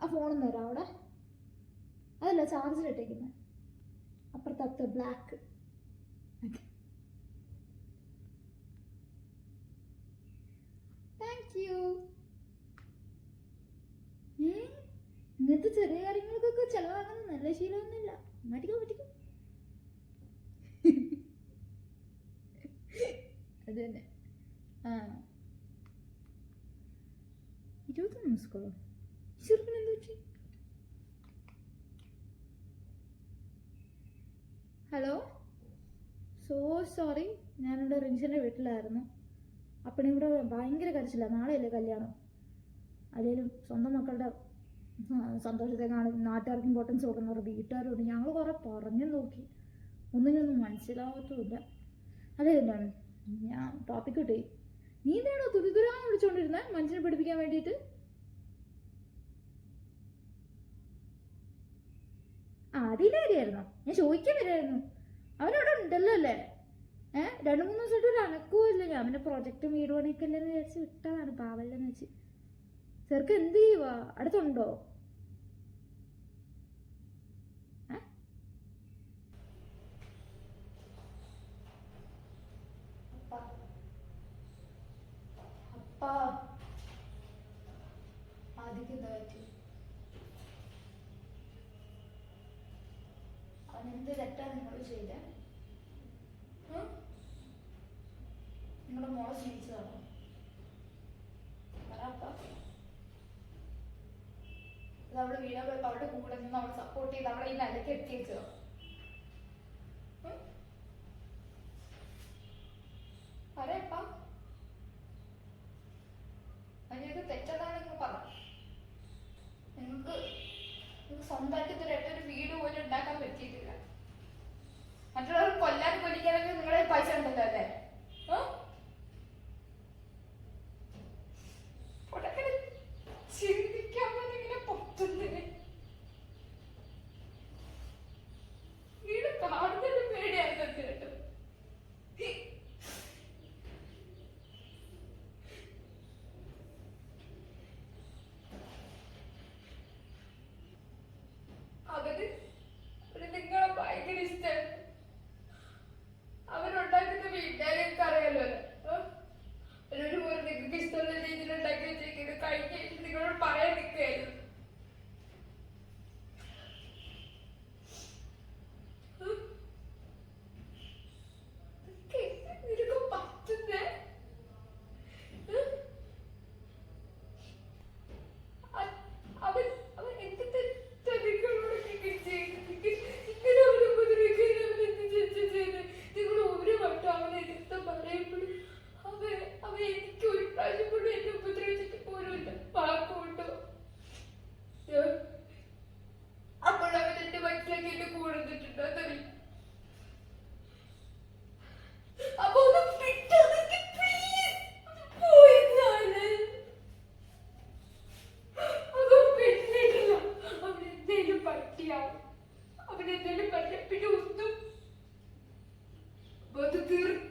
ആ ഫോണൊന്നും തരാം അവിടെ. അതല്ല ചാർജിലിട്ടേക്കുന്നത് അപ്പുറത്തെ ബ്ലാക്ക്. Thank you. ഇങ്ങനത്തെ ചെറിയ കാര്യങ്ങൾക്കൊക്കെ ചെലവാകുന്ന നല്ല ശീലമൊന്നുമില്ല. മാറ്റിക്കോ മാറ്റിക്കോ. അത് തന്നെ. 21 മിസ്കോളോ? ചെറുപ്പിന് എന്ത് പറ്റി? Hello, so sorry. ഞാനിവിടെ റിൻഷൻ്റെ വീട്ടിലായിരുന്നു. അപ്പണി ഇവിടെ ഭയങ്കര കരച്ചില്ല. നാളെയല്ലേ കല്യാണം. അല്ലെങ്കിലും സ്വന്തം മക്കളുടെ സന്തോഷത്തെ കാണും നാട്ടുകാർക്ക് ഇമ്പോർട്ടൻസ് കൊടുക്കുന്നവർ വീട്ടുകാരോട് ഞങ്ങൾ കുറേ പറഞ്ഞു നോക്കി, ഒന്നിനൊന്നും മനസ്സിലാവത്തുമില്ല. അതെ ഞാൻ ടോപ്പിക് കിട്ടി. നീ എന്താണോ തുരിതുരാന്ന് വിളിച്ചോണ്ടിരുന്നത് മനുഷ്യനെ പഠിപ്പിക്കാൻ വേണ്ടിയിട്ട്? അതിലെ കാര്യമായിരുന്നോ? ഞാൻ ചോദിക്കാൻ വരായിരുന്നു. അവനവിടെ ഉണ്ടല്ലോ അല്ലേ? 2-3 ദിവസമായിട്ട് ഒരു അനക്കവും ഇല്ല. ഞാൻ അവൻ്റെ പ്രൊജക്റ്റും വീട് പണിയൊക്കെ അല്ലെന്ന് വിചാരിച്ച് വിട്ടതാണ്, പാവല്ലെന്ന് വെച്ച്. ചെറുക്ക് എന്ത് ചെയ്യുവാ? അടുത്തുണ്ടോ? അവനെന്ത് തെറ്റാ നിങ്ങൾ ചെയ്തേ? നിങ്ങളുടെ മോളെ സ്നേഹിച്ചതാണോ? അത് അവിടെ വീടാൻ പോയപ്പോ അവരുടെ കൂടെ നിന്ന് അവളെ സപ്പോർട്ട് ചെയ്ത് അവളെ ഈ നിലയ്ക്ക് എത്തിച്ചോ? പറയപ്പാ, അതിനത് തെറ്റതാണ് നിങ്ങൾ പറ. നിങ്ങൾക്ക് സ്വന്തമായിട്ട് ഒരു വീട് പോലും ഉണ്ടാക്കാൻ പറ്റിയിട്ടില്ല. മറ്റുള്ളവർ കൊല്ലാൻ കൊല്ലിക്കാനൊക്കെ നിങ്ങളുടെ പൈസ ഉണ്ടല്ലോ അല്ലേ? ചിന്തിക്കാൻ ഇങ്ങനെ പൊട്ടുന്നതിന് വീട് കാണുന്നതിന് പേടിയായിരുന്നു കേട്ടോ. അവര് നിങ്ങളെ ഭയങ്കര ഇഷ്ടം. അവരുണ്ടാക്കുന്ന വീട്ടുകാർക്ക് അറിയാലോ. ഒരു നിങ്ങൾക്ക് ഇഷ്ടമുള്ള രീതിയിൽ ഉണ്ടാക്കി വെച്ചേക്കുന്നത് കഴിഞ്ഞ നിങ്ങളോട് പറയാൻ നിൽക്കുകയായിരുന്നു. നിനക്ക് പറ്റുന്നേ അവൻ എന്ത് തെറ്റുകളോടൊക്കെ ചെയ്ത് ഇങ്ങനെ അവനെ ഉപദ്രവിക്കാൻ അവൻ എന്ത് ചെയ്ത് നിങ്ങൾ ഒരു വട്ടം അവനെ എടുത്ത് പറയുമ്പോഴും അവൻ എനിക്ക് ഒരു പ്രാവശ്യം കൊണ്ട് എന്നെ ഉപദ്രവിച്ചിട്ട് പോലുമില്ല. വാക്കുകൊണ്ടോ അപ്പോഴവൻ എന്റെ മനസ്സിലാക്കി എന്നെ കൂടുന്നിട്ടുണ്ടോ അതറിയില്ല. അപ്പൊ ഒന്ന് വിട്ടോന്നെങ്കിൽ പ്ലീസ് പോയിരുന്നാല്. അതൊന്നും പെണ്ണിട്ടില്ല. അവനെന്തേലും പറ്റിയാവും. അവനെന്തേലും പറ്റിയ പിന്നെ ഒന്നും തീർന്നു.